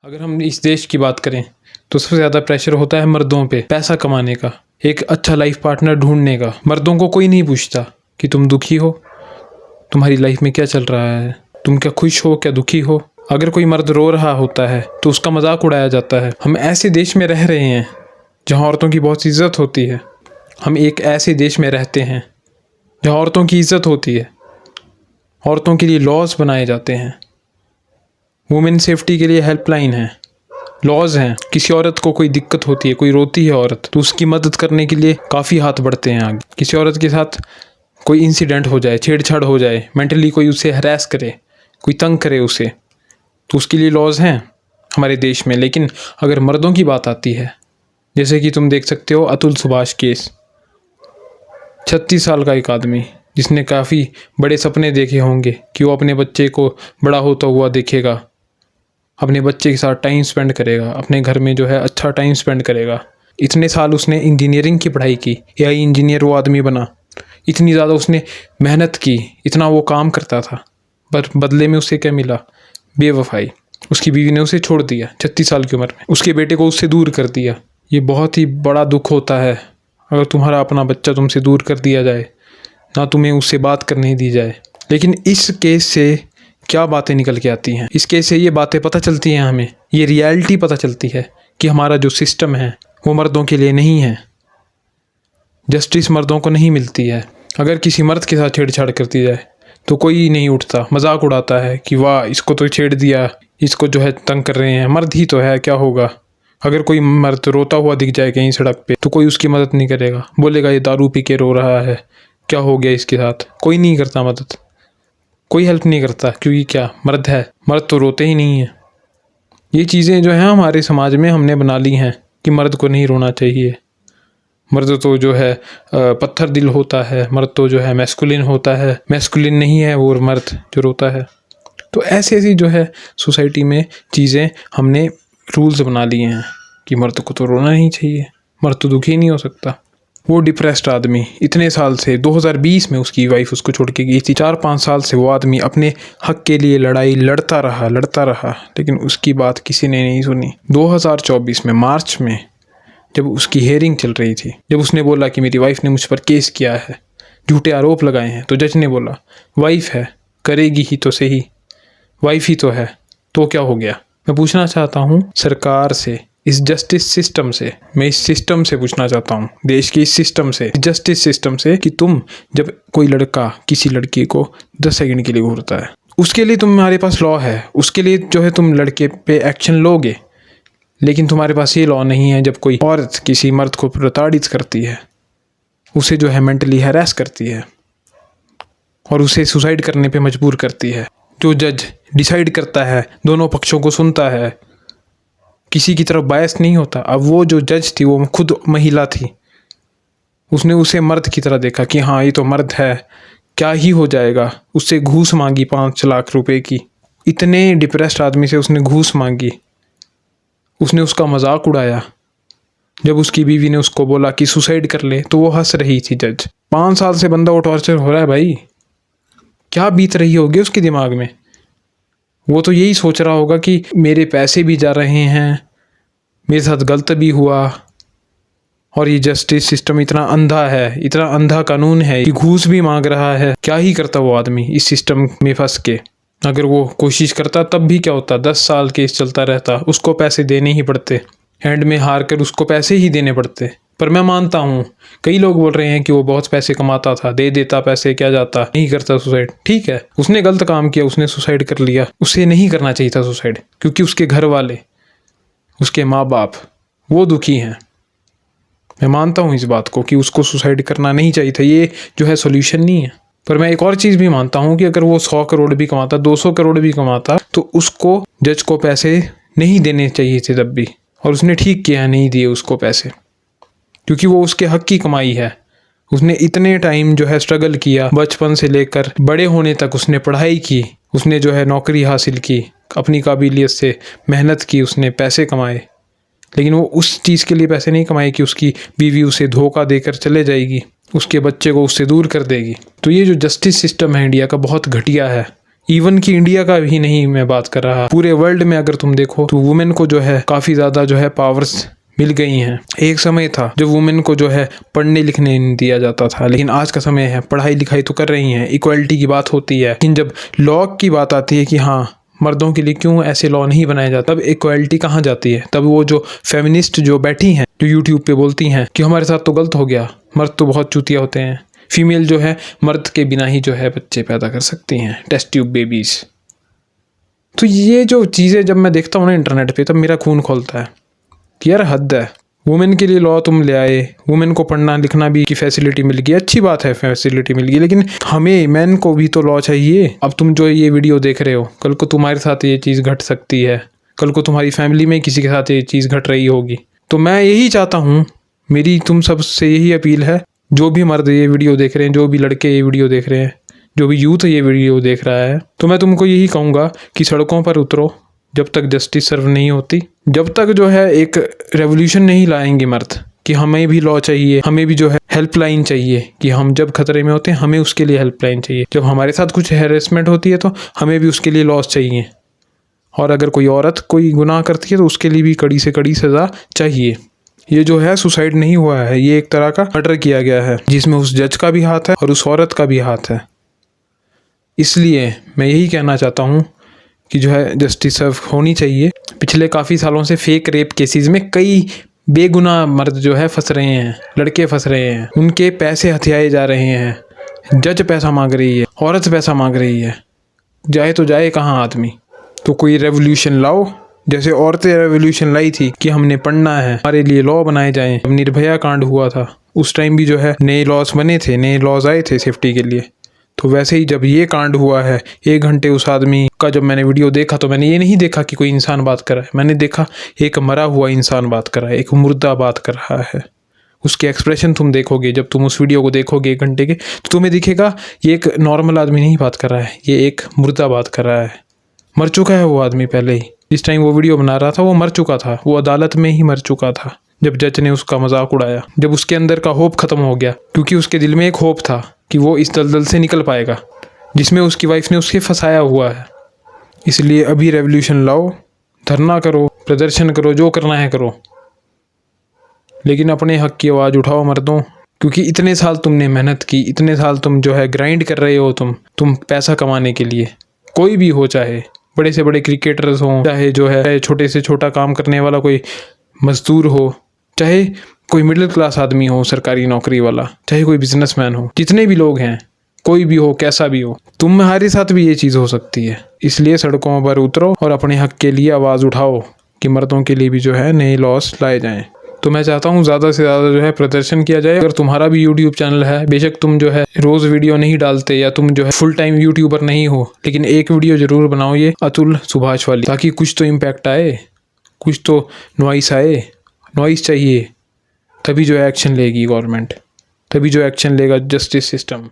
अगर हम इस देश की बात करें तो सबसे ज़्यादा प्रेशर होता है मर्दों पे पैसा कमाने का, एक अच्छा लाइफ पार्टनर ढूंढने का। मर्दों को कोई नहीं पूछता कि तुम दुखी हो, तुम्हारी लाइफ में क्या चल रहा है, तुम क्या खुश हो, क्या दुखी हो। अगर कोई मर्द रो रहा होता है तो उसका मजाक उड़ाया जाता है। हम ऐसे देश में रह रहे हैं जहाँ औरतों की बहुत इज्जत होती है। हम एक ऐसे देश में रहते हैं जहाँ औरतों की इज्जत होती है, औरतों के लिए लॉज बनाए जाते हैं, वुमेन सेफ्टी के लिए हेल्पलाइन है, लॉज हैं। किसी औरत को कोई दिक्कत होती है, कोई रोती है औरत, तो उसकी मदद करने के लिए काफ़ी हाथ बढ़ते हैं आगे। किसी औरत के साथ कोई इंसिडेंट हो जाए, छेड़छाड़ हो जाए, मेंटली कोई उसे हरास करे, कोई तंग करे उसे, तो उसके लिए लॉज हैं हमारे देश में। लेकिन अगर मर्दों की बात आती है, जैसे कि तुम देख सकते हो अतुल सुभाष केस, 36 साल का एक आदमी जिसने काफ़ी बड़े सपने देखे होंगे कि वो अपने बच्चे को बड़ा होता हुआ देखेगा, अपने बच्चे के साथ टाइम स्पेंड करेगा, अपने घर में जो है अच्छा टाइम स्पेंड करेगा। इतने साल उसने इंजीनियरिंग की पढ़ाई की, एआई इंजीनियर वो आदमी बना। इतनी ज़्यादा उसने मेहनत की, इतना वो काम करता था, पर बदले में उसे क्या मिला? बेवफाई। उसकी बीवी ने उसे छोड़ दिया 36 साल की उम्र में, उसके बेटे को उससे दूर कर दिया। ये बहुत ही बड़ा दुख होता है अगर तुम्हारा अपना बच्चा तुमसे दूर कर दिया जाए, ना तुम्हें उससे बात करने दी जाए। लेकिन इस केस से क्या बातें निकल के आती हैं? इस केस से ये बातें पता चलती हैं, हमें ये रियलिटी पता चलती है कि हमारा जो सिस्टम है वो मर्दों के लिए नहीं है। जस्टिस मर्दों को नहीं मिलती है। अगर किसी मर्द के साथ छेड़छाड़ करती जाए तो कोई नहीं उठता, मजाक उड़ाता है कि वाह इसको तो छेड़ दिया, इसको जो है तंग कर रहे हैं, मर्द ही तो है, क्या होगा। अगर कोई मर्द रोता हुआ दिख जाए कहीं सड़क पे तो कोई उसकी मदद नहीं करेगा, बोलेगा ये दारू पी के रो रहा है, क्या हो गया इसके साथ। कोई नहीं करता मदद, कोई हेल्प नहीं करता, क्योंकि क्या, मर्द है, मर्द तो रोते ही नहीं है। ये चीज़ें जो हैं हमारे समाज में हमने बना ली हैं कि मर्द को नहीं रोना चाहिए, मर्द तो जो है पत्थर दिल होता है, मर्द तो जो है मैस्कुलिन होता है, मैस्कुलिन नहीं है वो मर्द जो रोता है। तो ऐसी ऐसी जो है सोसाइटी में चीज़ें हमने रूल्स बना लिए हैं कि मर्द को तो रोना नहीं चाहिए, मर्द तो दुखी नहीं हो सकता। वो डिप्रेस्ड आदमी इतने साल से, 2020 में उसकी वाइफ उसको छोड़ के गई थी, 4-5 साल से वो आदमी अपने हक के लिए लड़ाई लड़ता रहा, लेकिन उसकी बात किसी ने नहीं सुनी। 2024 में मार्च में जब उसकी हेयरिंग चल रही थी, जब उसने बोला कि मेरी वाइफ ने मुझ पर केस किया है, झूठे आरोप लगाए हैं, तो जज ने बोला वाइफ है, करेगी ही तो सही, वाइफ ही तो है, तो क्या हो गया। मैं पूछना चाहता हूँ सरकार से, इस जस्टिस सिस्टम से, मैं इस सिस्टम से पूछना चाहता हूँ, देश के इस सिस्टम से, जस्टिस सिस्टम से, कि तुम जब कोई लड़का किसी लड़की को 10 सेकंड के लिए घूरता है, उसके लिए तुम्हारे पास लॉ है, उसके लिए जो है तुम लड़के पे एक्शन लोगे। लेकिन तुम्हारे पास ये लॉ नहीं है जब कोई औरत किसी मर्द को प्रताड़ित करती है, उसे जो है मेंटली हैरेस करती है और उसे सुसाइड करने पे मजबूर करती है। जो जज डिसाइड करता है, दोनों पक्षों को सुनता है, किसी की तरफ बायस नहीं होता। अब वो जो जज थी वो खुद महिला थी, उसने उसे मर्द की तरह देखा कि हाँ ये तो मर्द है, क्या ही हो जाएगा। उससे घूस मांगी 5 लाख रुपए की, इतने डिप्रेस्ड आदमी से उसने घूस मांगी, उसने उसका मजाक उड़ाया। जब उसकी बीवी ने उसको बोला कि सुसाइड कर ले तो वो हंस रही थी। जज 5 साल से बंदा वो टॉर्चर हो रहा है, भाई क्या बीत रही होगी उसके दिमाग में। वो तो यही सोच रहा होगा कि मेरे पैसे भी जा रहे हैं, मेरे साथ गलत भी हुआ, और ये जस्टिस सिस्टम इतना अंधा है, इतना अंधा कानून है कि घूस भी मांग रहा है। क्या ही करता वो आदमी इस सिस्टम में फंस के। अगर वो कोशिश करता तब भी क्या होता, 10 साल केस चलता रहता, उसको पैसे देने ही पड़ते, एंड में हार कर उसको पैसे ही देने पड़ते। पर मैं मानता हूँ, कई लोग बोल रहे हैं कि वो बहुत पैसे कमाता था, दे देता पैसे, क्या जाता, नहीं करता सुसाइड। ठीक है, उसने गलत काम किया, उसने सुसाइड कर लिया, उसे नहीं करना चाहिए था सुसाइड, क्योंकि उसके घर वाले, उसके माँ बाप वो दुखी हैं। मैं मानता हूँ इस बात को कि उसको सुसाइड करना नहीं चाहिए था, ये जो है सोल्यूशन नहीं है। पर मैं एक और चीज़ भी मानता हूँ कि अगर वो 100 करोड़ भी कमाता, 200 करोड़ भी कमाता, तो उसको जज को पैसे नहीं देने चाहिए थे तब भी, और उसने ठीक किया नहीं दिए उसको पैसे, क्योंकि वो उसके हक की कमाई है। उसने इतने टाइम जो है स्ट्रगल किया, बचपन से लेकर बड़े होने तक उसने पढ़ाई की, उसने जो है नौकरी हासिल की, अपनी काबिलियत से मेहनत की, उसने पैसे कमाए। लेकिन वो उस चीज़ के लिए पैसे नहीं कमाए कि उसकी बीवी उसे धोखा देकर चले जाएगी, उसके बच्चे को उससे दूर कर देगी। तो ये जो जस्टिस सिस्टम है इंडिया का, बहुत घटिया है, इवन कि इंडिया का भी नहीं मैं बात कर रहा, पूरे वर्ल्ड में अगर तुम देखो तो वुमेन को जो है काफ़ी ज़्यादा जो है पावर्स मिल गई हैं। एक समय था जब वुमेन को जो है पढ़ने लिखने नहीं दिया जाता था, लेकिन आज का समय है पढ़ाई लिखाई तो कर रही हैं, इक्वलिटी की बात होती है। लेकिन जब लॉ की बात आती है कि हाँ मर्दों के लिए क्यों ऐसे लॉ नहीं बनाए जाते, तब इक्वलिटी कहाँ जाती है? तब वो जो फेमिनिस्ट जो बैठी हैं, जो यूट्यूब पे बोलती हैं कि हमारे साथ तो गलत हो गया, मर्द तो बहुत चूतिया होते हैं, फीमेल जो है मर्द के बिना ही जो है बच्चे पैदा कर सकती हैं, टेस्ट ट्यूब बेबीज। तो ये जो चीज़ें जब मैं देखता हूँ ना इंटरनेट पे, तब मेरा खून खोलता है कि यार हद है। वुमेन के लिए लॉ तुम ले आए, वुमेन को पढ़ना लिखना भी की फैसिलिटी मिल गई, अच्छी बात है फैसिलिटी मिल गई, लेकिन हमें मैन को भी तो लॉ चाहिए। अब तुम जो ये वीडियो देख रहे हो, कल को तुम्हारे साथ ये चीज़ घट सकती है, कल को तुम्हारी फैमिली में किसी के साथ ये चीज़ घट रही होगी। तो मैं यही चाहता हूँ, मेरी तुम सब से यही अपील है, जो भी मर्द ये वीडियो देख रहे हैं, जो भी लड़के ये वीडियो देख रहे हैं, जो भी यूथ ये वीडियो देख रहा है, तो मैं तुमको यही कहूँगा कि सड़कों पर उतरो जब तक जस्टिस सर्व नहीं होती, जब तक जो है एक रेवोल्यूशन नहीं लाएंगे मर्द कि हमें भी लॉ चाहिए, हमें भी जो है हेल्पलाइन चाहिए, कि हम जब खतरे में होते हैं हमें उसके लिए हेल्पलाइन चाहिए, जब हमारे साथ कुछ हैरेसमेंट होती है तो हमें भी उसके लिए लॉस चाहिए, और अगर कोई औरत कोई गुनाह करती है तो उसके लिए भी कड़ी से कड़ी सज़ा चाहिए। ये जो है सुसाइड नहीं हुआ है, ये एक तरह का मर्डर किया गया है, जिसमें उस जज का भी हाथ है और उस औरत का भी हाथ है। इसलिए मैं यही कहना चाहता हूँ कि जो है जस्टिस सर्व होनी चाहिए। पिछले काफ़ी सालों से फेक रेप केसेस में कई बेगुनाह मर्द जो है फंस रहे हैं, लड़के फंस रहे हैं, उनके पैसे हथियाए जा रहे हैं, जज पैसा मांग रही है, औरत पैसा मांग रही है, जाए तो जाए कहाँ आदमी। तो कोई रेवोल्यूशन लाओ, जैसे औरतें रेवोल्यूशन लाई थी कि हमने पढ़ना है, हमारे लिए लॉ बनाए जाएं। जब निर्भया कांड हुआ था उस टाइम भी जो है नए लॉज बने थे, नए लॉज आए थे सेफ्टी के लिए। तो वैसे ही जब ये कांड हुआ है, 1 घंटे उस आदमी का जब मैंने वीडियो देखा तो मैंने ये नहीं देखा कि कोई इंसान बात कर रहा है, मैंने देखा एक मरा हुआ इंसान बात कर रहा है, एक मुर्दा बात कर रहा है। उसके एक्सप्रेशन तुम देखोगे, जब तुम उस वीडियो को देखोगे 1 घंटे के, तो तुम्हें दिखेगा ये एक नॉर्मल आदमी नहीं बात कर रहा है, ये एक मुर्दा बात कर रहा है। मर चुका है वो आदमी पहले ही, जिस टाइम वो वीडियो बना रहा था वो मर चुका था, वो अदालत में ही मर चुका था जब जज ने उसका मजाक उड़ाया, जब उसके अंदर का होप खत्म हो गया, क्योंकि उसके दिल में एक होप था कि वो इस दलदल से निकल पाएगा जिसमें उसकी वाइफ ने उसके फंसाया हुआ है। इसलिए अभी रेवोल्यूशन लाओ, धरना करो, प्रदर्शन करो, जो करना है करो, लेकिन अपने हक की आवाज़ उठाओ मर्दों, क्योंकि इतने साल तुमने मेहनत की, इतने साल तुम जो है ग्राइंड कर रहे हो, तुम पैसा कमाने के लिए। कोई भी हो, चाहे बड़े से बड़े क्रिकेटर्स हों, चाहे जो है छोटे से छोटा काम करने वाला कोई मजदूर हो, चाहे कोई मिडिल क्लास आदमी हो सरकारी नौकरी वाला, चाहे कोई बिजनेसमैन हो, जितने भी लोग हैं, कोई भी हो, कैसा भी हो, तुम्हारे साथ भी ये चीज़ हो सकती है। इसलिए सड़कों पर उतरो और अपने हक के लिए आवाज़ उठाओ कि मर्दों के लिए भी जो है नए लॉस लाए जाएं। तो मैं चाहता हूँ ज़्यादा से ज़्यादा जो है प्रदर्शन किया जाए। अगर तुम्हारा भी यूट्यूब चैनल है, बेशक तुम जो है रोज़ वीडियो नहीं डालते या तुम जो है फुल टाइम यूट्यूबर नहीं हो, लेकिन एक वीडियो ज़रूर बनाओ ये अतुल सुभाष वाली, ताकि कुछ तो इम्पैक्ट आए, कुछ तो नॉइस आए। नॉइस चाहिए, तभी जो है एक्शन लेगी गवर्नमेंट, तभी जो एक्शन लेगा जस्टिस सिस्टम।